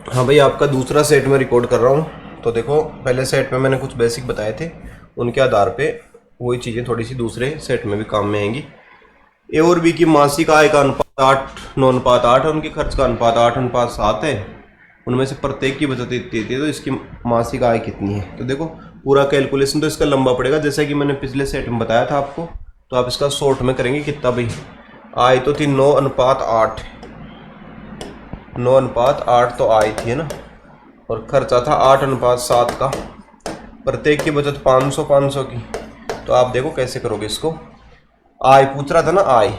हाँ भाई, आपका दूसरा सेट में रिकॉर्ड कर रहा हूँ। तो देखो, पहले सेट में मैंने कुछ बेसिक बताए थे, उनके आधार पे वही चीज़ें थोड़ी सी दूसरे सेट में भी काम में आएंगी। ए और बी की मासिक आय का अनुपात 8:9:8 है, उनके खर्च का अनुपात 8:7 है। उनमें से प्रत्येक की बचत इतनी थी, तो इसकी मासिक आय कितनी है। तो देखो, पूरा कैलकुलेशन तो इसका लंबा पड़ेगा, जैसा कि मैंने पिछले सेट में बताया था आपको। तो आप इसका शॉर्ट में करेंगे कितना भाई। आय तो थी 9:8, 9:8 तो आय थी, है ना। और खर्चा था 8:7 का। प्रत्येक की बचत 500 की। तो आप देखो कैसे करोगे इसको। आय पूछ रहा था ना, आय।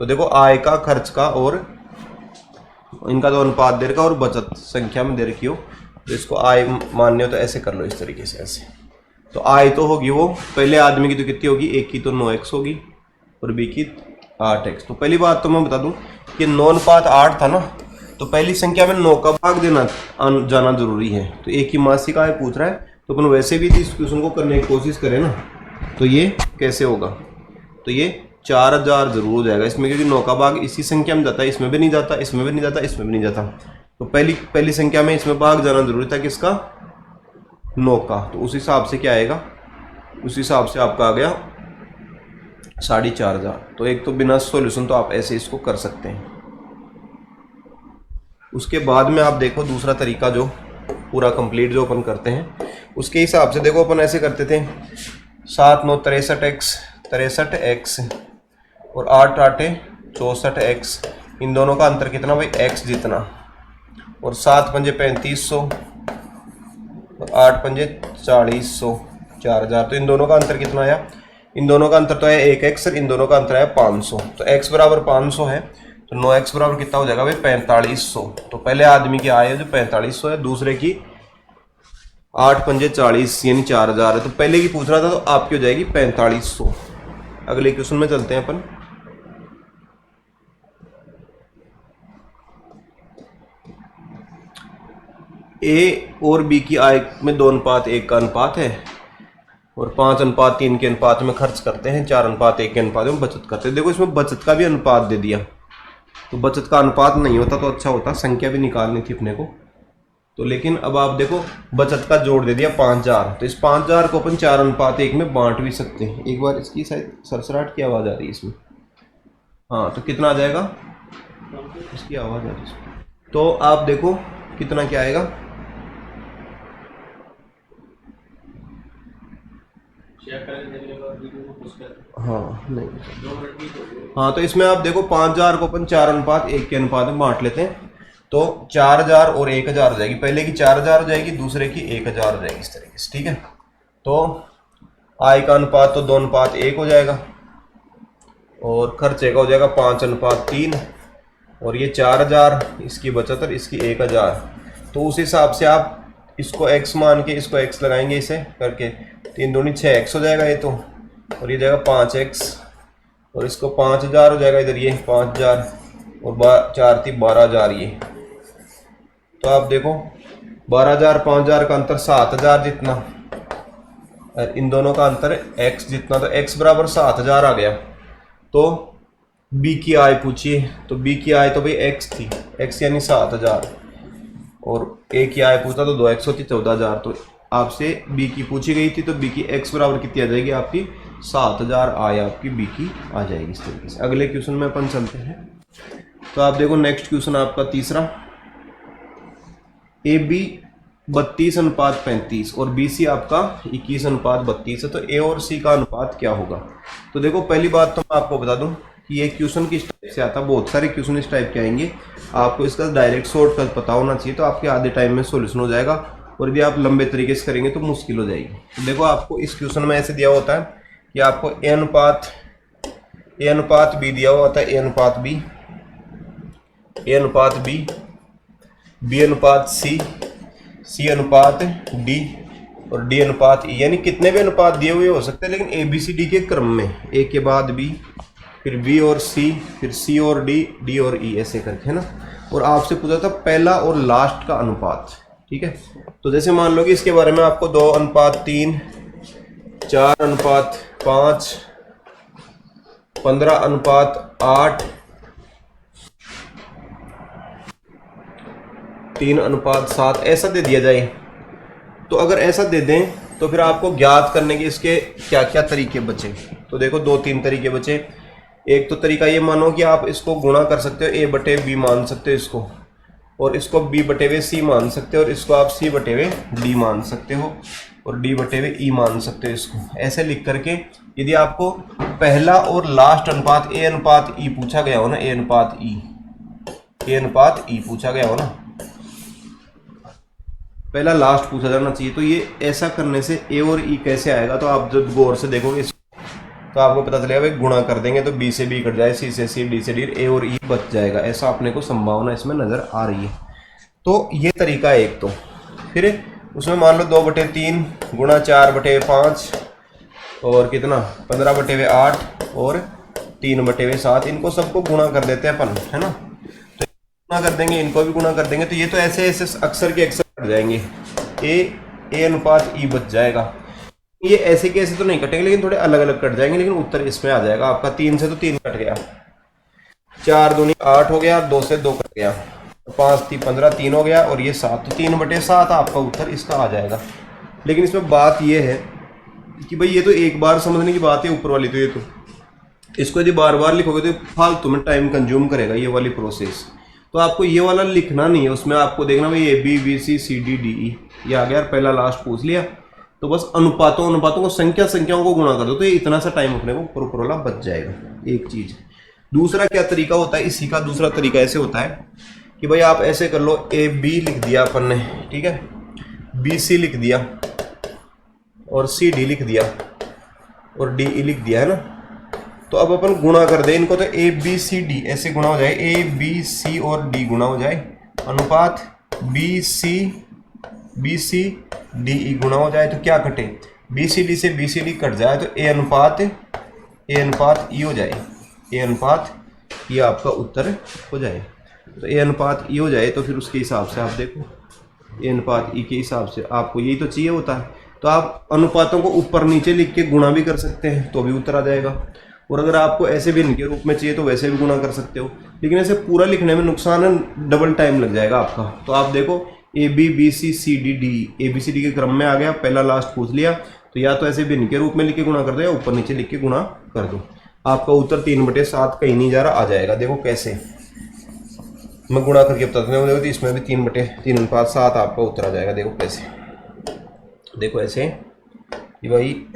तो देखो, आय का, खर्च का और इनका तो अनुपात दे रखा और बचत संख्या में दे रखी हो, तो इसको आय मानने हो तो ऐसे कर लो, इस तरीके से ऐसे। तो आय तो होगी वो पहले आदमी की तो कितनी होगी, एक की तो 9x होगी और बी की 8x। तो पहली बात तो मैं बता दूं कि 9:8 था ना, तो पहली संख्या में 9 का भाग देना जाना जरूरी है। तो एक की मासिक आय पूछ रहा है, तो अपन वैसे भी इस क्वेश्चन को करने की कोशिश करें ना, तो ये कैसे होगा। तो ये 4000 जरूर हो जाएगा इसमें, क्योंकि 9 का भाग इसी संख्या में जाता है, इसमें भी नहीं जाता, इसमें भी नहीं जाता, इसमें भी नहीं जाता। तो पहली संख्या में इसमें भाग जाना जरूरी था किसका, 9 का। तो उस हिसाब से क्या आएगा, उस हिसाब से आपका आ गया 4,500। तो एक तो बिना सॉल्यूशन तो आप ऐसे इसको कर सकते हैं। उसके बाद में आप देखो दूसरा तरीका जो पूरा कंप्लीट जो अपन करते हैं, उसके हिसाब से देखो अपन ऐसे करते थे। 7×9 63x और 8×8 64x। इन दोनों का अंतर कितना भाई, x जितना। और 7×5 3500 और 8×5 4000, 4000। तो इन दोनों का अंतर कितना आया, इन दोनों का अंतर तो है 1x और इन दोनों का अंतर है 500। तो x बराबर 500 है, तो 9x बराबर कितना हो जाएगा भाई, 4500। तो पहले आदमी की आय है जो 4500 है, दूसरे की 8×5 40 यानी 4000 है। तो पहले की पूछ रहा था, तो आपकी हो जाएगी 4500। अगले क्वेश्चन में चलते हैं अपन। ए और बी की आय में 2:1 का अनुपात है और 5:3 के अनुपात में खर्च करते हैं, 4:1 के अनुपात में बचत करते हैं। देखो, इसमें बचत का भी अनुपात दे दिया, तो बचत का अनुपात नहीं होता तो अच्छा होता, संख्या भी निकालनी थी अपने को। तो लेकिन अब आप देखो, बचत का जोड़ दे दिया 5000, तो इस 5000 को अपन 4:1 में बांट भी सकते हैं। एक बार इसकी शायद सरसराहट की आवाज़ आ रही है इसमें। हाँ, तो कितना आ जाएगा, इसकी आवाज़ आ रही है। तो आप देखो कितना क्या आएगा। हाँ नहीं, हाँ, तो इसमें आप देखो 5000 को अपन 4:1 के अनुपात में बांट लेते हैं, तो 4000 और 1000 हो जाएगी। पहले की 4000 हो जाएगी, दूसरे की 1000 हो जाएगी, इस तरीके से, ठीक है। तो आय का अनुपात तो 2:1 हो जाएगा और खर्चे का हो जाएगा 5:3। और ये 4000, इसकी बचत और इसकी 1000। तो उस हिसाब से आप इसको x मान के इसको x लगाएंगे, इसे करके 3 दूनी 6x हो जाएगा ये तो, और ये जाएगा 5x और इसको 5000 हो जाएगा इधर, ये 5000 और 4 थी 12000 ये। तो आप देखो 12000 5000 का अंतर 7000 जितना, और इन दोनों का अंतर है x जितना, तो x बराबर 7000 आ गया। तो b की आय पूछिए, तो b की आय तो भाई x थी, x यानी 7000, और a की आय पूछता तो 2x होती 14000। तो आपसे b की पूछी गई थी, तो b की x बराबर कितनी आ जाएगी आपकी, 7000 आय आपकी b की आ जाएगी, इस तरीके से। अगले क्वेश्चन में अपन चलते हैं। तो आप देखो नेक्स्ट क्वेश्चन आपका तीसरा, ए बी 32:35 और बी सी आपका 21:32 है। तो ए और सी का अनुपात क्या होगा। तो देखो, पहली बात तो मैं आपको बता दूं कि ये क्वेश्चन किस टाइप से आता है। बहुत सारे क्वेश्चन इस टाइप के आएंगे, आपको इसका डायरेक्ट शॉर्टकट पता होना चाहिए, तो आपके आधे टाइम में सोल्यूशन हो जाएगा। और यदि आप लंबे तरीके से करेंगे तो मुश्किल हो जाएगी। तो देखो, आपको इस क्वेश्चन में ऐसे दिया होता है कि आपको ए अनुपात बी दिया हुआ होता है, ए अनुपात बी, बी अनुपात सी, सी अनुपात डी और डी अनुपात ई। यानी कितने भी अनुपात दिए हुए हो सकते हैं, लेकिन ए बी सी डी के क्रम में, ए के बाद बी, फिर बी और सी, फिर सी और डी, डी और ई, ऐसे करके, है ना। और आपसे पूछा था पहला और लास्ट का अनुपात, ठीक है। तो जैसे मान लो कि इसके बारे में आपको 2:3, 4:5, 15:8, 3:7 ऐसा दे दिया जाए। तो अगर ऐसा दे दें तो फिर आपको ज्ञात करने के इसके क्या क्या तरीके बचे। तो देखो 2-3 तरीके बचे। एक तो तरीका ये मानो कि आप इसको गुणा कर सकते हो, a/b मान सकते हो इसको, और इसको b/c मान सकते हो, और इसको आप c/d मान सकते हो, और d/e मान सकते हो इसको। ऐसे लिख करके यदि आपको पहला और लास्ट अनुपात a/e पूछा गया हो ना, a/e पूछा गया हो ना, पहला लास्ट पूछा जाना चाहिए। तो ये ऐसा करने से a और e कैसे आएगा, तो आप जब गौर से देखोगे तो आपको पता चलेगा भाई गुणा कर देंगे तो b से b कट जाए, c से c, d से d, a और e बच जाएगा। ऐसा अपने को संभावना इसमें नजर आ रही है। तो ये तरीका है एक। तो फिर उसमें मान लो 2/3 गुणा 4/5 और कितना 15/8 और 3/7, इनको सबको गुणा कर देते हैं अपन, है ना। तो गुणा कर देंगे, इनको भी गुणा कर देंगे, तो ये तो ऐसे ऐसे अक्सर के अक्सर कट जाएंगे, a/e बच जाएगा। ये ऐसे के ऐसे तो नहीं कटेंगे, लेकिन थोड़े अलग अलग कट जाएंगे, लेकिन उत्तर इसमें आ जाएगा आपका। 3 से तो 3 कट गया, 4 दूनी 8 हो गया, 2 से 2 कट गया, 5 3 15 3 हो गया, और ये 7, तो 3/7 आपका उत्तर इसका आ जाएगा। लेकिन इसमें बात ये है कि भाई ये तो एक बार समझने की बात है ऊपर वाली, तो ये तो इसको यदि बार बार लिखोगे तो फालतू में टाइम कंज्यूम करेगा ये वाली प्रोसेस। तो आपको ये वाला लिखना नहीं है, उसमें आपको देखना भाई a/b/b/c/c/d/d/e ये आ गया, पहला लास्ट पूछ लिया, तो बस अनुपातों को संख्याओं को गुणा कर दो, तो ये इतना सा टाइम अपने को ऊपर वाला बच जाएगा। एक चीज। दूसरा क्या तरीका होता है इसी का, दूसरा तरीका ऐसे होता है कि भाई आप ऐसे कर लो, a/b लिख दिया अपन ने, ठीक है, b/c लिख दिया, और c/d लिख दिया, और d/e लिख दिया, है ना। तो अब अपन गुणा कर दें इनको, तो a/b/c/d ऐसे गुणा हो जाए, a/b/c और d गुणा हो जाए, अनुपात b/c/d/e गुणा हो जाए, तो क्या कटे, b/c/d से b/c/d कट जाए, तो a अनुपात e हो जाए, a अनुपात e आपका उत्तर हो जाए। तो a अनुपात e हो जाए, तो फिर उसके हिसाब से आप देखो, a अनुपात e के हिसाब से आपको यही तो चाहिए होता है। तो आप अनुपातों को ऊपर नीचे लिख के गुणा भी कर सकते हैं, तो भी उत्तर आ जाएगा। और अगर आपको ऐसे भी इनके रूप में चाहिए तो वैसे भी गुणा कर सकते हो, लेकिन ऐसे पूरा लिखने में नुकसान है, डबल टाइम लग जाएगा आपका। तो आप देखो a/b/b/c/c/d/d a/b/c/d के क्रम में आ गया, पहला लास्ट पूछ लिया, तो या तो ऐसे भी इनके रूप में लिख के गुणा कर दो, या ऊपर नीचे लिख के गुणा कर दो, आपका उत्तर 3/7 कहीं नहीं जा रहा, आ जाएगा। देखो कैसे मैं गुणा करके बताता हूँ, देखो तो इसमें भी 3/3:7 आपका उत्तर आ जाएगा। देखो कैसे, देखो ऐसे कि भाई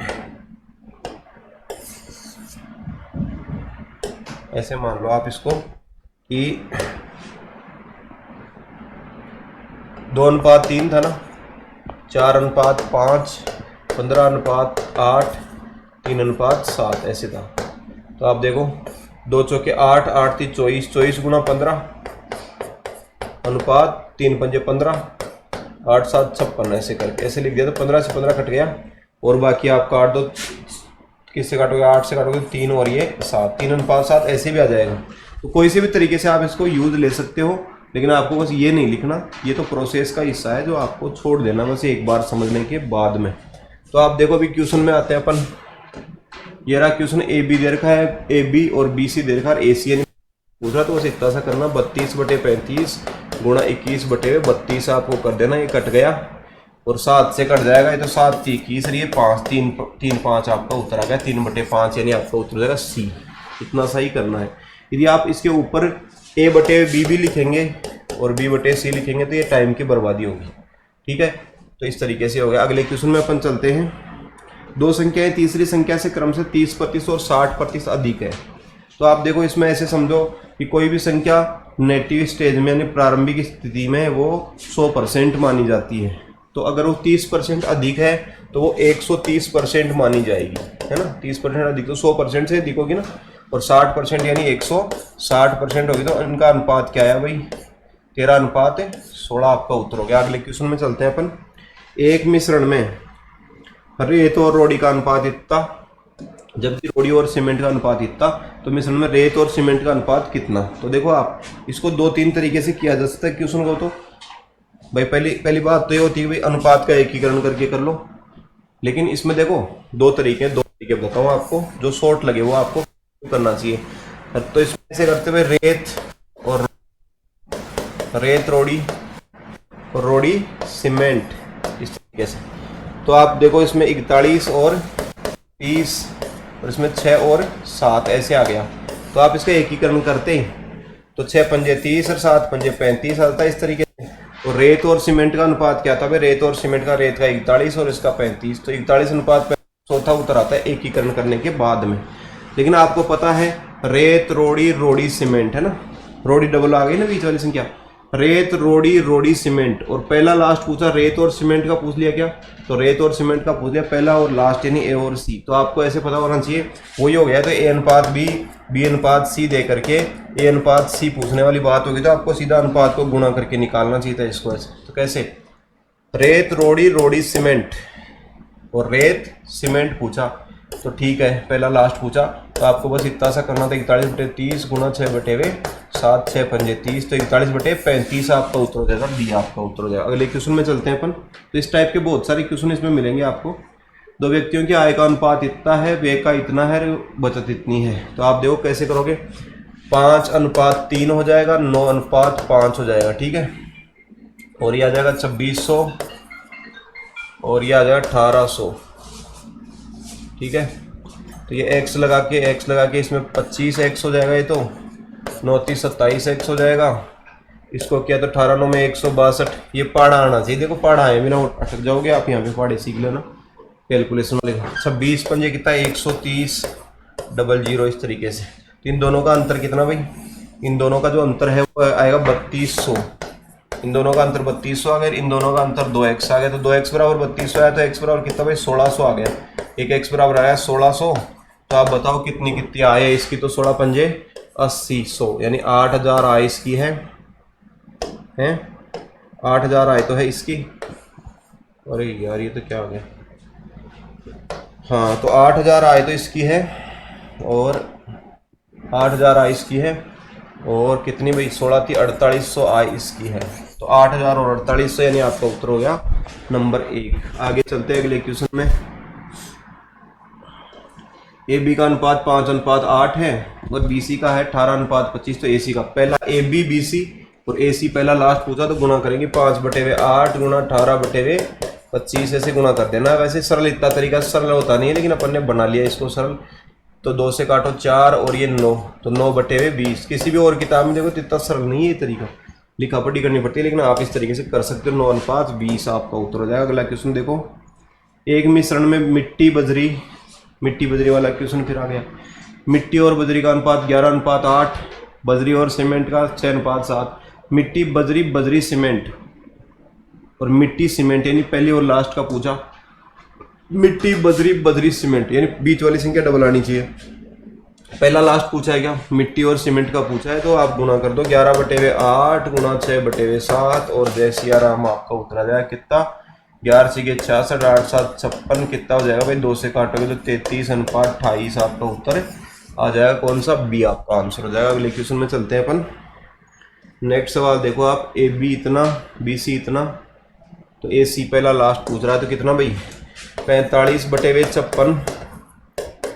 ऐसे मान लो आप इसको कि 2:3 था ना, 4:5, 15:8, 3:7 ऐसे था। तो आप देखो 2 चौके 8, 8 3 24, 24 गुणा 15 अनुपात 3 पंजे 15, 8 7 56 ऐसे करके ऐसे लिख दिया। तो 15 से 15 कट गया, और बाकी आप काट दो, किससे काटोगे, 8 से काटोगे 3, और ये 7, 3:7 ऐसे भी आ जाएगा। तो कोई से भी तरीके से आप इसको यूज ले सकते हो, लेकिन आपको बस ये नहीं लिखना, ये तो प्रोसेस का हिस्सा है जो आपको छोड़ देना बस एक बार समझने के बाद में। तो आप देखो अभी क्वेश्चन में आते हैं अपन, ये रहा क्वेश्चन, a/b दे रखा है, a/b और b/c दे रखा है, ac पूछ रहा, तो बस इतना सा करना, 32/35 गुणा 21/32 आपको कर देना, ये कट गया, और 7 से कट जाएगा, ये तो 7 3 21, और ये 5 3 3 5 आपका उत्तर आ गया, 3/5 यानी आपका उत्तर हो जाएगा c। इतना सा ही करना है। यदि आप इसके ऊपर a/b भी लिखेंगे और b/c लिखेंगे तो ये टाइम की बर्बादी होगी, ठीक है। तो इस तरीके से हो गया। अगले क्वेश्चन में अपन चलते हैं। दो संख्याएं तीसरी संख्या से क्रम से 30% और 60% अधिक है। तो आप देखो इसमें ऐसे समझो कि कोई भी संख्या नेटिव स्टेज में यानी प्रारंभिक स्थिति में वो 100% मानी जाती है। तो अगर वो 30% अधिक है तो वो 130% मानी जाएगी, है ना। 30% अधिक तो 100% से अधिक होगी ना, और 60% यानी 160% होगी। तो इनका अनुपात क्या है भाई, 13:16 आपका उत्तर हो गया। अगले क्वेश्चन में चलते हैं अपन। एक मिश्रण में रेत और रोड़ी का अनुपात इतना, जबकि रोड़ी और सीमेंट का अनुपात इतना, तो मिश्रण में रेत और सीमेंट का अनुपात कितना। तो देखो आप इसको 2-3 तरीके से किया जा सकता है क्वेश्चन को। तो भाई पहली बात तो ये होती है भाई अनुपात का एकीकरण करके कर लो, लेकिन इसमें देखो दो तरीके बताता हूँ आपको, जो शॉर्ट लगे वो आपको करना चाहिए। तो इसमें ऐसे करते हुए रेत रोड़ी और रोड़ी सीमेंट, इस तरीके से। तो आप देखो इसमें 41 और 30 और इसमें 6 और 7 ऐसे आ गया। तो आप इसका एकीकरण करते तो 6 पंजे 30 और 7 पंजे 35 आता है इस तरीके से। तो रेत और सीमेंट का अनुपात क्या था भाई? रेत और सीमेंट का, रेत का 41 और इसका 35, तो 41 अनुपात चौथा उत्तर आता है एकीकरण करने के बाद में। लेकिन आपको पता है रेत रोड़ी रोड़ी सीमेंट है ना, रोड़ी डबल आ गई ना बीच वाली संख्या, रेत रोड़ी रोड़ी सीमेंट। और पहला लास्ट पूछा रेत और सीमेंट का पूछ लिया क्या? तो रेत और सीमेंट का पूछ लिया पहला और लास्ट, यानी ए और सी। तो आपको ऐसे पता होना चाहिए, वही हो गया। तो ए अनुपात बी अनुपात सी दे करके ए अनुपात सी पूछने वाली बात होगी तो आपको सीधा अनुपात को गुणा करके निकालना चाहिए था इसको ऐसे। तो कैसे? रेत रोड़ी रोड़ी सीमेंट और रेत सीमेंट पूछा तो ठीक है, पहला लास्ट पूछा तो आपको बस इतना सा करना था, 41/30 गुणा 6/7, 6 पंजे 30, तो 41/35 आपका उत्तर हो जाएगा, बी आपका उत्तर हो जाएगा। अगले क्वेश्चन में चलते हैं अपन। तो इस टाइप के बहुत सारे क्वेश्चन इसमें मिलेंगे आपको। दो व्यक्तियों की आय का अनुपात इतना है, व्यय का इतना है, बचत इतनी है। तो आप देखो कैसे करोगे, 5:3 हो जाएगा, 9:5 हो जाएगा, ठीक है। और ये आ जाएगा 2600 और ये आ जाएगा 1800, ठीक है। तो ये x लगा के इसमें 25x हो जाएगा, ये तो 9×3 = 27x हो जाएगा। इसको किया तो 18×9 में 162। ये पाड़ा आना चाहिए, देखो पाड़ा है, बिना अटक जाओगे आप, यहाँ पे पाड़े सीख लेना कैलकुलेशन वाले। 26 पंजे कितना 130 00 इस तरीके से। तो इन दोनों का अंतर कितना भाई? इन दोनों का जो अंतर है वो आएगा 3200। इन दोनों का अंतर 3200 आ गया, इन दोनों का अंतर 2x आ गया। तो 2x बराबर 3200 आया, तो x बराबर कितना भाई? 1600 आ गया। एक x बराबर आया 1600। तो आप बताओ कितनी आय इसकी? तो 16 पंजे 80, 100, यानी 8000 आय इसकी है 8000 आय तो है इसकी। अरे यार ये तो क्या हो गया, हाँ तो 8000 आय तो इसकी है और 8000 आय इसकी है। और कितनी भाई? 16 थी 4800 आय इसकी है। तो 8000 और 4800 यानी आपका उत्तर हो गया नंबर 1। आगे चलते हैं अगले क्वेश्चन में। ए बी का अनुपात 5:8 है और बी सी का है 18:25। तो ए सी का पहला ए बी बी सी और ए सी पहला लास्ट पूछा तो गुणा करेंगे 5/8 गुणा 18/25 ऐसे गुणा कर देना। वैसे सरल इतना तरीका सरल होता नहीं है, लेकिन अपन ने बना लिया इसको सरल। तो 2 से काटो 4 और ये 9, तो 9/20। किसी भी और किताब में देखो तो इतना सरल नहीं है ये तरीका, लिखा पढ़ी करनी पड़ती है, लेकिन आप इस तरीके से कर सकते हो। 9:20 आपका उत्तर हो जाएगा। अगला क्वेश्चन देखो, एक मिश्रण में मिट्टी बजरी वाला क्वेश्चन फिर आ गया। मिट्टी और बजरी का अनुपात 11:8, बजरी और सीमेंट का 6:7। मिट्टी बजरी सीमेंट और मिट्टी सीमेंट, यानी पहली और लास्ट का पूछा। मिट्टी बजरी सीमेंट, यानी बीच वाली संख्या डबल आनी चाहिए। पहला लास्ट पूछा है क्या? मिट्टी और सीमेंट का पूछा है, तो आप गुणा कर दो 11/8 गुणा 6/7 और जैसी आराम आपका उत्तर आ जाएगा कितना? 11 से 66, 8 7 56, कितना हो जाएगा भाई? 2 से काटोगे तो 33:28 आपका उत्तर आ जाएगा। कौन सा? बी आपका आंसर हो जाएगा। अगले क्वेश्चन में चलते हैं अपन। नेक्स्ट सवाल देखो आप, ए बी इतना बी सी इतना, तो ए सी पहला लास्ट पूछ रहा है, तो कितना भाई? 45/56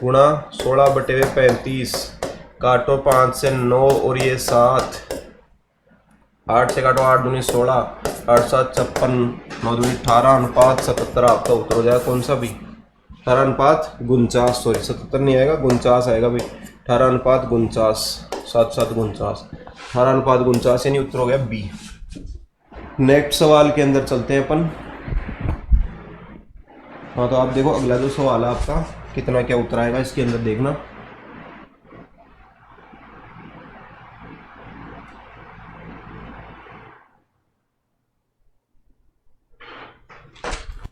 गुणा 16/35, काटो 5 से 9 और ये 7, 8 से काटो 8 दूनी 16, 8 7 56, 9 दूनी 18:77 आपका उत्तर हो जाएगा। कौन सा भी? 18:49, सॉरी 77 नहीं आएगा, 49 आएगा भाई। 18:49, 7 7 49, 18:49 यानी उत्तर हो गया बी। नेक्स्ट सवाल के अंदर चलते हैं अपन। हाँ तो आप देखो अगला जो सवाल है आपका, कितना क्या उत्तर आएगा इसके अंदर देखना।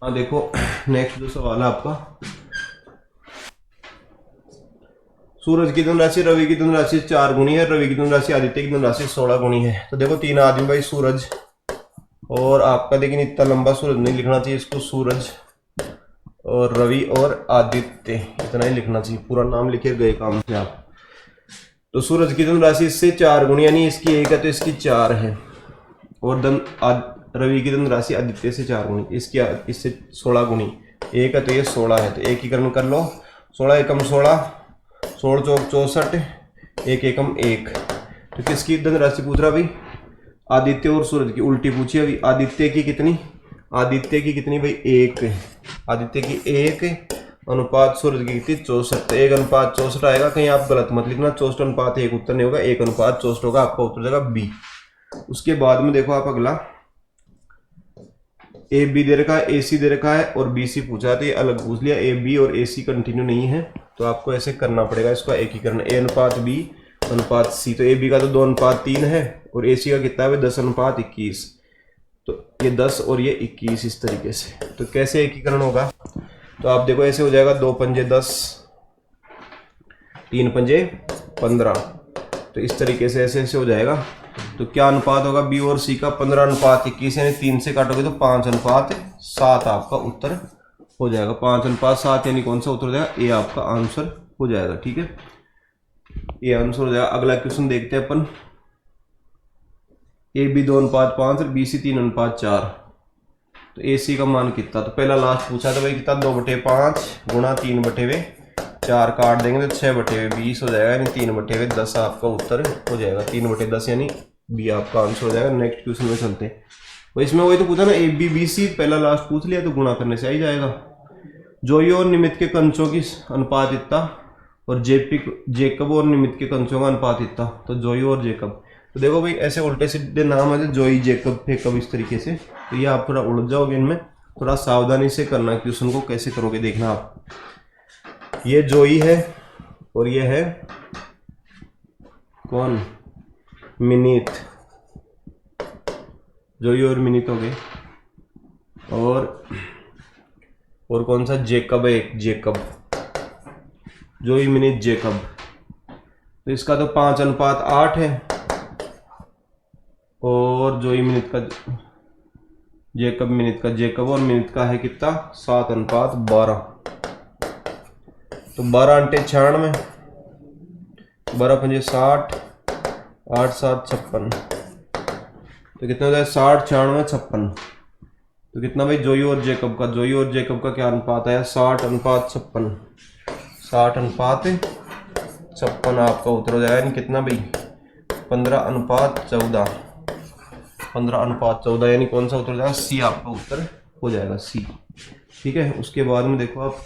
हाँ देखो नेक्स्ट जो सवाल है आपका, सूरज की धनराशि रवि की धनराशि 4 गुनी है, रवि की धनराशि आदित्य की धनराशि 16 गुनी है। तो देखो 3 आदमी भाई, सूरज और आपका, लेकिन इतना लंबा सूरज नहीं लिखना चाहिए इसको, सूरज और रवि और आदित्य इतना ही लिखना चाहिए, पूरा नाम लिखे गए काम से आप। तो सूरज की धनराशि इससे 4 गुनी, यानी इसकी 1 है तो इसकी 4 है, और रवि की धनराशि आदित्य से 4 गुनी, इससे 16 गुनी, 1 है तो ये 16 है। तो एकीकरण कर लो, 16 एकम 16, 16 चौक 64, 1 एकम 1। तो किसकी धनराशि पूछ रहा भाई? आदित्य और सूरज की उल्टी पूछी अभी। आदित्य की कितनी, आदित्य की कितनी भाई 1, आदित्य की 1 अनुपात सूरज की कितनी 64, 1 अनुपात 64 आएगा। कहीं आप गलत मत लिखना, 64 अनुपात 1 उत्तर नहीं होगा, 1 अनुपात 64 होगा, आपका उत्तर जाएगा बी। उसके बाद में देखो आप अगला, ए बी दे रखा है, ए सी दे रखा है और बी सी पूछा है, तो ये अलग पूछ लिया। ए बी और ए सी कंटिन्यू नहीं है, तो आपको ऐसे करना पड़ेगा इसका एकीकरण, ए अनुपात बी अनुपात सी। तो ए बी का तो 2 अनुपात 3 है और ए सी का कितना है 10 अनुपात 21, तो ये 10 और ये 21 इस तरीके से। तो कैसे एकीकरण होगा, तो आप देखो ऐसे हो जाएगा, 2 पंजे 10, 3 पंजे 15, तो इस तरीके से ऐसे ऐसे हो जाएगा। तो क्या अनुपात होगा बी और सी का 15 अनुपात 21, यानी 3 से काटोगे तो 5 अनुपात 7 आपका उत्तर हो जाएगा। 5 अनुपात 7 यानी कौन सा उत्तर हो जाएगा, ए आपका आंसर हो जाएगा। ठीक है, ये आंसर हो जाएगा। अगला क्वेश्चन देखते हैं अपन, ए बी 2 अनुपात 5 और बी सी 3 अनुपात 4, तो ए सी का मान कितना, तो पहला लास्ट पूछा था भाई कितना 2/5 गुणा 3/4 काट देंगे तो 6/20 हो जाएगा, यानी 3/10 आपका उत्तर हो जाएगा। 3/10 यानी बी आपका आंसर हो जाएगा। नेक्स्ट क्वेश्चन में चलते हैं, तो इसमें वही तो पूछा ना, ए बी बी सी पहला लास्ट पूछ लिया तो गुणा करने से आ ही जाएगा। जोई और निमित्त के कंचों की अनुपात इतना और जेकब और निमित्त के कंचों का अनुपात इतना, तो जोई और जेकब। तो देखो भाई ऐसे उल्टे सीधे नाम है, जोई जेकब फेकब इस तरीके से, तो ये आप थोड़ा उलझ जाओगे इनमें, थोड़ा सावधानी से करना क्वेश्चन को, कैसे करोगे देखना आप। ये जोई है और ये है कौन, मिनीत, जोई और मिनीत हो गए। और कौन सा जेकब है, एक जेकब, जोई मिनीत जेकब, तो इसका तो 5 अनुपात 8 है और जोई मिनीत का जेकब मिनीत का जेकब और मिनीत का है कितना 7 अनुपात 12, तो 12 × 96, 12 × 5 60, 8 7 56, तो कितना हो जाए 60 96 56, तो कितना भाई जोई और जेकब का, जोई और जेकब का क्या अनुपात आया 60 अनुपात 56, 60 अनुपात 56 आपका उत्तर हो जाएगा। यानी कितना भाई 15 अनुपात 14, 15 अनुपात 14, यानी कौन सा उत्तर हो जाएगा, सी आपका उत्तर हो जाएगा, सी। ठीक है, उसके बाद में देखो आप,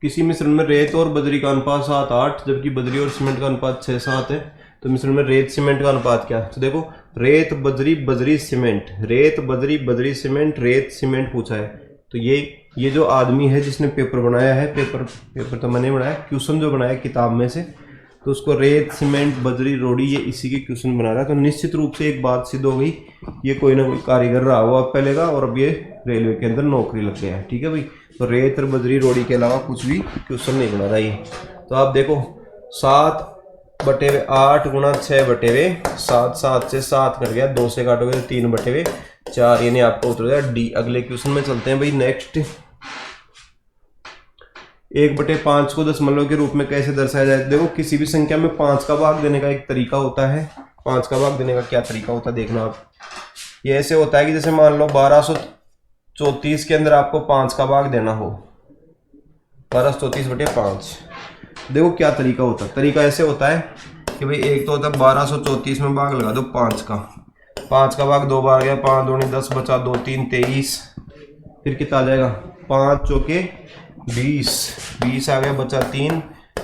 किसी मिश्रण में रेत और बजरी का अनुपात 7 8, जबकि बजरी और सीमेंट का अनुपात 6 7 है, तो मिश्रण में रेत सीमेंट का अनुपात क्या है। तो देखो रेत बजरी बजरी सीमेंट, रेत बजरी बजरी सीमेंट, रेत सीमेंट पूछा है। तो ये जो आदमी है जिसने पेपर बनाया है, पेपर तो मैंने बनाया, क्वेश्चन जो बनाया किताब में से, तो उसको रेत सीमेंट बजरी रोड़ी ये इसी के क्वेश्चन बना रहा है। तो निश्चित रूप से एक बात सिद्ध हो गई, ये कोई ना कोई कारीगर रहा हुआ पहले का और अब ये रेलवे के अंदर नौकरी लग गया है। ठीक है भाई, तो रेत और बजरी रोड़ी के अलावा कुछ भी क्वेश्चन नहीं बना रहा ये। तो आप देखो 7/8 गुणा 6/7, 7 से 7 कट गया, 2 से काटोगे तो 3/4, यानी आपका उत्तर हो जाएगा डी। अगले क्वेश्चन में चलते हैं भाई। नेक्स्ट, 1/5 को दशमलव के रूप में कैसे दर्शाया जाए। देखो किसी भी संख्या में 5 का भाग देने का एक तरीका होता है। 5 का भाग देने का क्या तरीका होता है देखना आप। ये ऐसे होता है कि जैसे मान लो 1234 के अंदर आपको 5 का भाग देना हो, 1234/5। देखो क्या तरीका होता है, तरीका ऐसे होता है कि भाई एक तो होता है 1234 में भाग लगा दो 5 का, 5 का भाग 2 बार गया, 5 दूनी 10 बचा 2 3 23, फिर कितना आ जाएगा 5 चौके 20 आ गया, बचा 3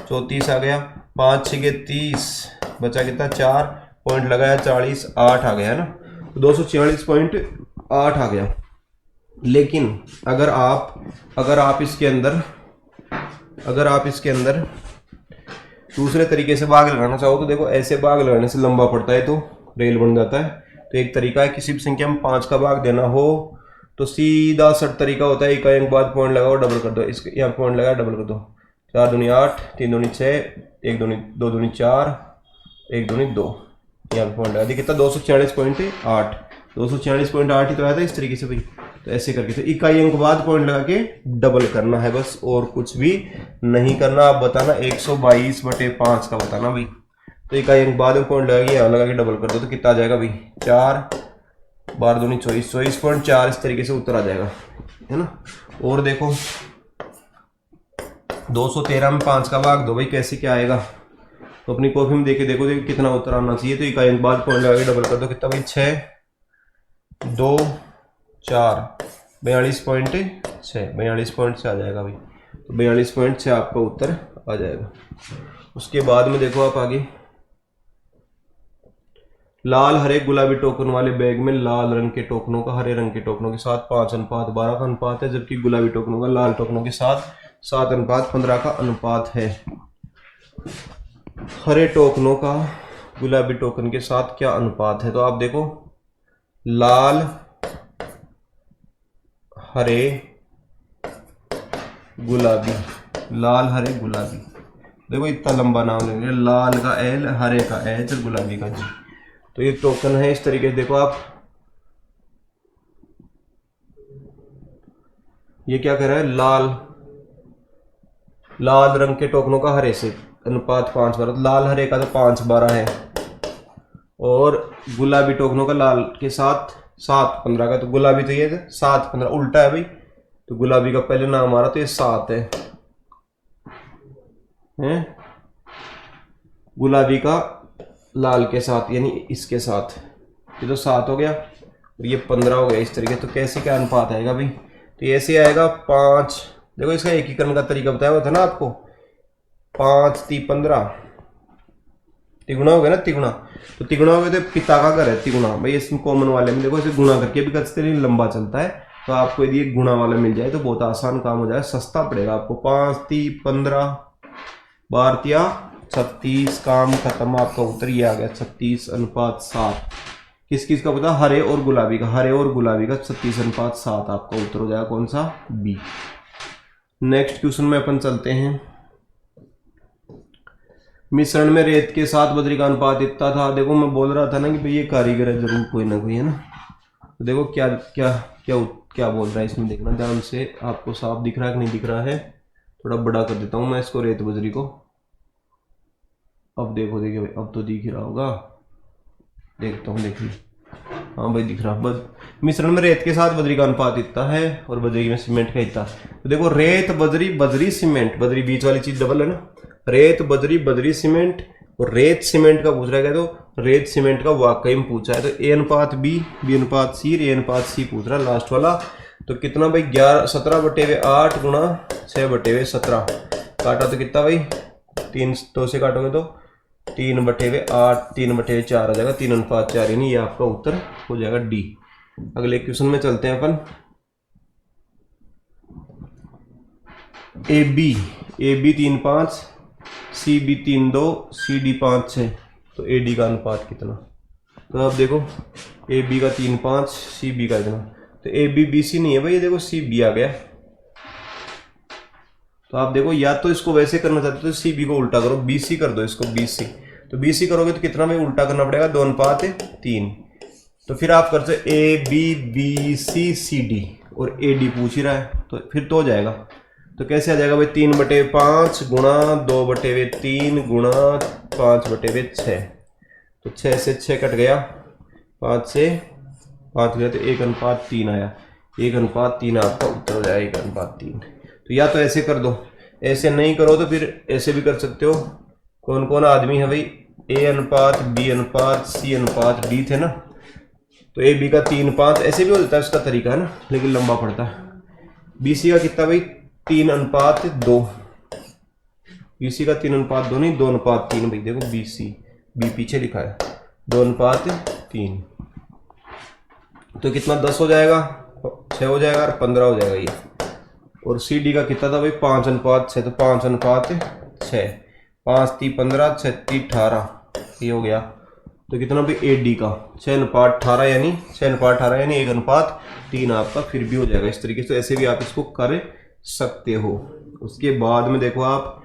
34 आ गया, 5 6 30 बचा कितना 4 पॉइंट लगाया 40 8 आ गया है ना, 246.8 आ गया। लेकिन अगर आप इसके अंदर दूसरे तरीके से भाग लगाना चाहो तो देखो ऐसे भाग लगाने से लंबा पड़ता है तो रेल बन जाता है। तो एक तरीका है किसी भी संख्या में 5 का भाग देना हो तो सीधा सट तरीका होता है, इकाई अंक बाद पॉइंट लगाओ डबल कर दो, इसके यहाँ पॉइंट लगाया डबल कर दो, 4 दूनी 8 3 दूनी 6 1 दूनी 2 दूनी 4 1 दूनी 2, यहाँ पॉइंट लगा दिया कितना 246.8, 246.8 ही तो आया था इस तरीके से भाई। तो ऐसे करके तो इकाई अंक बाद पॉइंट लगा के डबल करना है बस, और कुछ भी नहीं करना। आप बताना 122/5 का बताना भाई। तो इकाई अंक बाद में पॉइंट लगा के यहाँ लगा के डबल कर दो तो कितना आ जाएगा भाई 4 12 दूनी 24, 24.4 इस तरीके से उत्तर आ जाएगा, है ना। और देखो 213 में 5 का भाग दो भाई, कैसे क्या आएगा, तो अपनी कॉपी में देखे देखो कितना उत्तर आना चाहिए। तो इकाई अनुपात पॉइंट लगा के डबल कर दो, कितना भाई 6 2 4 42.6 42.6 आ जाएगा भाई। तो 42.6 आपका उत्तर आ जाएगा। उसके बाद में देखो आप आगे, लाल हरे गुलाबी टोकन वाले बैग में लाल रंग के टोकनों का हरे रंग के टोकनों के साथ 5:12 का अनुपात है, जबकि गुलाबी टोकनों का लाल टोकनों के साथ 7:15 का अनुपात है। हरे टोकनों का गुलाबी टोकन के साथ क्या अनुपात है? तो आप देखो, लाल हरे गुलाबी, लाल हरे गुलाबी, देखो इतना लंबा नाम लेंगे, लाल का एल, हरे का एच, गुलाबी का जी। तो ये टोकन है इस तरीके से। देखो आप, ये क्या कह रहा है, लाल रंग के टोकनों का हरे से अनुपात 5:12, लाल हरे का तो 5:12 है, और गुलाबी टोकनों का लाल के साथ 7:15 का। तो गुलाबी तो ये 7:15 उल्टा है भाई, तो गुलाबी का पहले नाम आ रहा, तो ये 7 है, गुलाबी का लाल के साथ यानी इसके साथ, ये तो 7 हो गया और ये 15 हो गया इस तरीके। तो कैसे क्या अनुपात आएगा भाई? तो ऐसे आएगा 5, देखो इसका एकीकरण का तरीका बताया हुआ था ना आपको, 5 3 15, तिगुना हो गया ना, तिगुना। तो तिगुना हो गया तो पिता का घर है तिगुना भाई, इसमें कॉमन वाले में देखो इसे गुणा करके भी कर सकते हैं, लंबा चलता है। तो आपको यदि एक गुणा वाला मिल जाए तो बहुत आसान काम हो जाए, सस्ता पड़ेगा आपको। 5 3 15 12 36, काम खत्म, आपका उत्तर ये आ गया 36:7। किस किस का पता? हरे और गुलाबी का, हरे और गुलाबी का 36:7 आपका उत्तर हो जाएगा कौन सा? बी। नेक्स्ट क्वेश्चन में अपन चलते हैं। मिश्रण में रेत के साथ बजरी का अनुपात इतना था। देखो मैं बोल रहा था ना कि भाई ये कारीगर है जरूर कोई ना कोई, है ना। तो देखो क्या क्या क्या क्या बोल रहा है इसमें, देखना ध्यान से। आपको साफ दिख रहा है कि नहीं दिख रहा है? थोड़ा बड़ा कर देता हूँ मैं इसको, रेत बजरी को। अब देखो, देखिए भाई, अब तो दिख ही रहा होगा, देखता हूँ, देखिए, हाँ भाई दिख रहा। बस मिश्रण में रेत के साथ बजरी का अनुपात इतना है और बजरी में सीमेंट का इतना। तो देखो रेत बजरी, बजरी सीमेंट, बजरी बीच वाली चीज डबल है ना, रेत बजरी, बजरी सीमेंट, और रेत सीमेंट का पूछ रहा है। तो रेत सीमेंट का वाकई में पूछा है, तो A:B, B:C, A:C पूछ रहा है लास्ट वाला। तो कितना भाई 17/8 गुणा 6/17, काटा तो कितना भाई 3, 2 से काटोगे तो 3/8, 3/4 आ जाएगा, 3:4, यानी ये आपका उत्तर हो जाएगा डी। अगले क्वेश्चन में चलते हैं अपन। AB 3:5, CB 3:2, CD 5:6, तो AD का अनुपात कितना? तो आप देखो AB का 3:5, CB का इतना, तो AB BC नहीं है भाई, ये देखो CB आ गया। तो आप देखो, या तो इसको वैसे करना चाहते हो तो CB को उल्टा करो, BC कर दो इसको, BC। तो BC करोगे तो कितना में उल्टा करना पड़ेगा? 2:3। तो फिर आप कर सकते AB BC CD, और AD पूछ ही रहा है, तो फिर तो हो जाएगा। तो कैसे आ जाएगा भाई? 3/5 गुणा 2/3 गुणा 5/6। तो 6 से 6 कट गया, 5 से 5 गया, तो 1:3 आया। 1:3 आपका उत्तर हो जाएगा, 1:3। तो या तो ऐसे कर दो, ऐसे नहीं करो तो फिर ऐसे भी कर सकते हो। कौन कौन आदमी है भाई? A:B:C:D थे ना, तो AB का 3:5, ऐसे भी हो जाता है, उसका तरीका है ना, लेकिन लंबा पड़ता है। BC का कितना भाई? 3:2। BC का 3:2 नहीं, 2:3 भाई। देखो BC, B पीछे लिखा है, 2:3। तो कितना 10 हो जाएगा, 6 हो जाएगा और 15 हो जाएगा ये। और CD का कितना था भाई? 5:6, तो 5:6, 5 3 15, 6 3 18, ये हो गया। तो कितना भी AD का 6:18, यानी 6:18 यानी 1:3 आपका फिर भी हो जाएगा इस तरीके से। ऐसे भी आप इसको कर सकते हो। उसके बाद में देखो आप,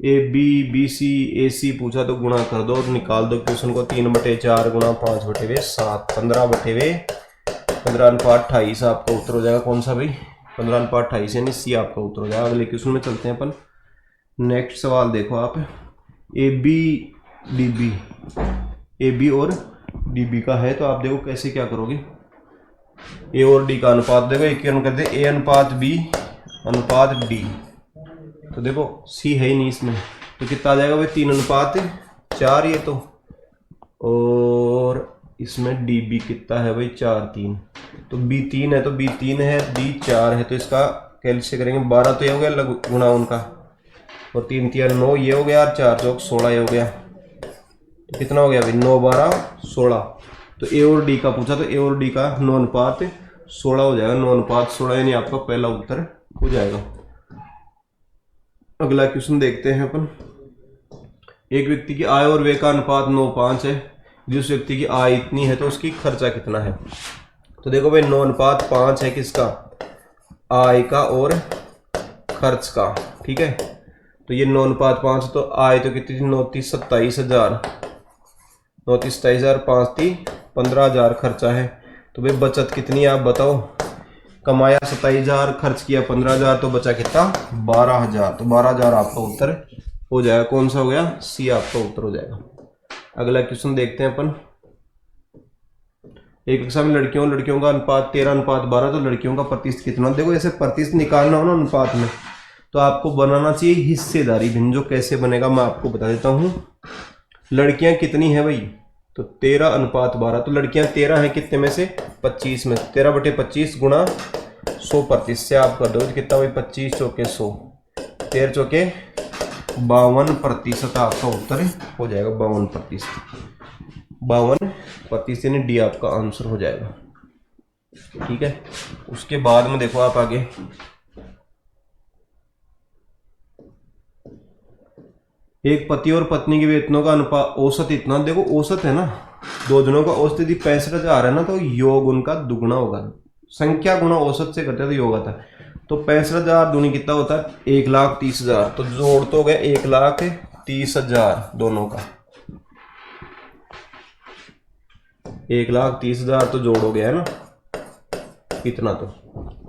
AB BC AC पूछा तो गुणा कर दो और निकाल दो क्वेश्चन को। 3/4 गुणा 5/7, 15/28 आपका उत्तर हो जाएगा कौन सा भाई? 15/28 यानी C आपका उत्तर हो जाएगा। अगले क्वेश्चन में चलते हैं अपन। नेक्स्ट सवाल देखो आप, AB और DB का है, तो आप देखो कैसे क्या करोगे। A और D का अनुपात देखो, एक कर दे, A:B:D। तो देखो C है ही नहीं इसमें, तो कितना आ जाएगा भाई? 3:6 4 ये तो, और इसमें डी बी कितना है भाई 4 3, तो बी 3 है तो बी 3 है, डी 4 है, तो इसका कैलकुलेट करेंगे 12 तो ये हो गया गुणा उनका, और 3 3 9 ये हो गया, और 4 चौक 16 ये हो गया, तो कितना हो गया भाई 9 12 16। तो ए और डी का पूछा, तो ए और डी का 9 अनुपात 16 हो जाएगा, 9 अनुपात 16 यानी आपका पहला उत्तर हो जाएगा। अगला क्वेश्चन देखते हैं अपन। एक व्यक्ति की आय और व्यय का अनुपात 9:5 है, जिस व्यक्ति की आय इतनी है तो उसकी खर्चा कितना है। तो देखो भाई 9:5 है किसका, आय का और खर्च का, ठीक है। तो ये 9:5, तो आय तो कितनी थी 9 30 27,000, 9 30 27,000, 5 30 15,000 खर्चा है। तो भाई बचत कितनी है आप बताओ, कमाया 27,000, खर्च किया 15,000, तो बचा कितना 12,000, तो 12,000 आपका उत्तर हो जाएगा। कौन सा हो गया, सी आपका उत्तर हो जाएगा। अगला क्वेश्चन देखते हैं अपन। एक कक्षा में लड़कियों का अनुपात 13:12, तो लड़कियों का प्रतिशत कितना। देखो ऐसे प्रतिशत निकालना हो ना अनुपात में, तो आपको बनाना चाहिए हिस्सेदारी भिन्न। जो कैसे बनेगा मैं आपको बता देता हूं। लड़कियां कितनी है भाई, तो 13:12, तो लड़कियां 13 है कितने में से 25 में, 13/25 गुणा 100% से आप कर दो, कितना भाई 25 चौके 100, 13 चौके 52% आपका उत्तर हो जाएगा, 52% यानी डी आपका आंसर हो जाएगा, ठीक है। उसके बाद में देखो आप आगे, एक पति और पत्नी के वेतनों का अनुपात औसत इतना। देखो औसत है ना, दो जनों का औसत यदि 65,000 है ना, तो योग उनका दुगना होगा। संख्या गुणा औसत से करते हैं तो योग आता है। तो 65,000 दूनी कितना होता है 1,30,000, तो जोड़ तो गए 1,30,000 दोनों का, 1,30,000 तो जोड़ हो गया है ना, कितना तो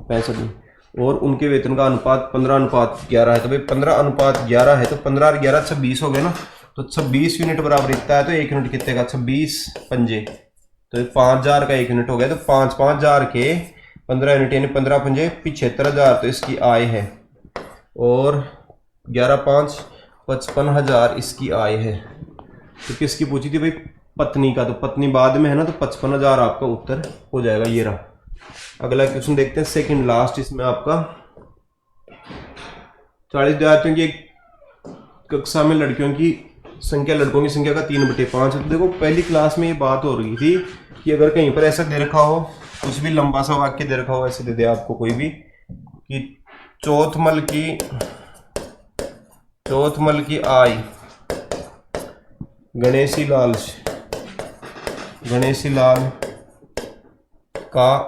65, और उनके वेतन का अनुपात 15:11 है। तो भाई 15:11 है, तो 15 और 11 26 हो गए ना, तो 26 यूनिट बराबर इतना है, तो 1 यूनिट कितने का 26 पंजे, तो 5,000 का 1 यूनिट हो गया। तो 5,000 के 15 यूनिट यानी 15 पंजे 75,000, तो इसकी आय है, और 11 5 55,000 इसकी आय है। तो किसकी पूछी थी भाई, पत्नी का, तो पत्नी बाद में है ना, तो 55,000 आपका उत्तर हो जाएगा, ये रहा। अगला क्वेश्चन देखते हैं, सेकंड लास्ट। इसमें आपका 40 विद्यार्थियों की एक कक्षा में लड़कियों की संख्या लड़कों की संख्या का 3/5 है। तो देखो पहली क्लास में ये बात हो रही थी कि अगर कहीं पर ऐसा दे रखा हो, कुछ भी लंबा सा वाक्य दे रखा हो, ऐसे दे दे आपको कोई भी कि चौथमल की आय गणेशी लाल का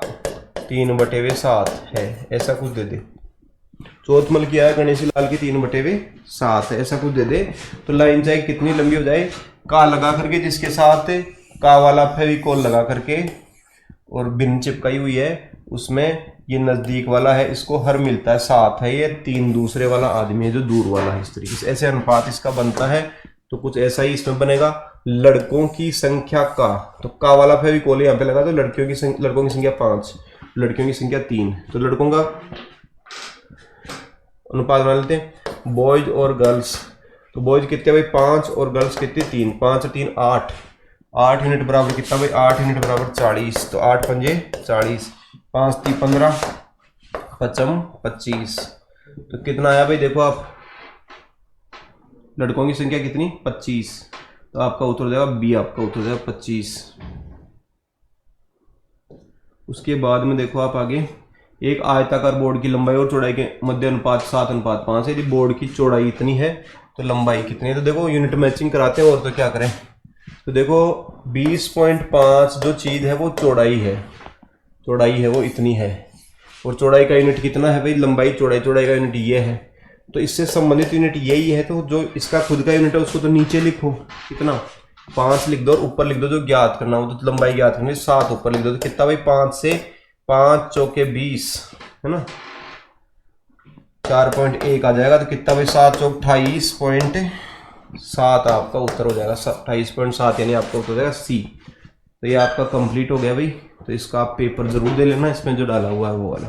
3/7 है, ऐसा कुछ दे दे। चौथमल की आय गणेशी लाल की 3/7 है, ऐसा कुछ दे दे। तो लाइन चाहे कितनी लंबी हो जाए, का लगा करके, जिसके साथ का वाला फेविकोल लगा करके और बिन चिपकाई हुई है, उसमें ये नजदीक वाला है, इसको हर मिलता है 7 है, ये 3 दूसरे वाला आदमी है जो दूर वाला है। इस तरीके से ऐसे अनुपात इसका बनता है। तो कुछ ऐसा ही इसमें बनेगा। लड़कों की संख्या का, तो का वाला फेविकोल यहाँ पे लगा, तो लड़कों की संख्या 5, लड़कियों की संख्या 3, तो लड़कों का अनुपात बना लेते हैं। बॉयज और गर्ल्स, तो बॉयज कितने भाई 5 और गर्ल्स कितने 3, 5 और 3 8, 8 यूनिट बराबर कितना भाई 8 यूनिट बराबर 40, तो 8 पंजे 40, 5 3 15, 5 25, तो कितना आया भाई देखो आप, लड़कों की संख्या कितनी 25, तो आपका उत्तर हो जाएगा बी, आपका उत्तर हो जाएगा 25। उसके बाद में देखो आप आगे, एक आयताकार बोर्ड की लंबाई और चौड़ाई के मध्य अनुपात 7:5 है। यदि बोर्ड की चौड़ाई इतनी है तो लंबाई कितनी है। तो देखो यूनिट मैचिंग कराते हैं, और तो क्या करें। तो देखो 20.5 जो चीज है वो चौड़ाई है वो इतनी है, और चौड़ाई का यूनिट कितना है भाई, लंबाई चौड़ाई का यूनिट ये है, तो इससे संबंधित यूनिट यही है। तो जो इसका खुद का यूनिट है उसको तो नीचे लिखो, कितना 5 लिख दो, और ऊपर लिख दो जो ज्ञात करना हो, तो लंबाई ज्ञात करनी 7 ऊपर लिख दो, तो कितना भाई 5 से 5 चौके 20 है ना, 4.1 आ जाएगा। तो कितना भाई 7 चौक 28.7 आपका उत्तर हो जाएगा, 28.7 यानी आपका उत्तर हो जाएगा सी। तो ये आपका कंप्लीट हो गया भाई। तो इसका आप पेपर जरूर दे लेना, इसमें जो डाला हुआ है वो वाला।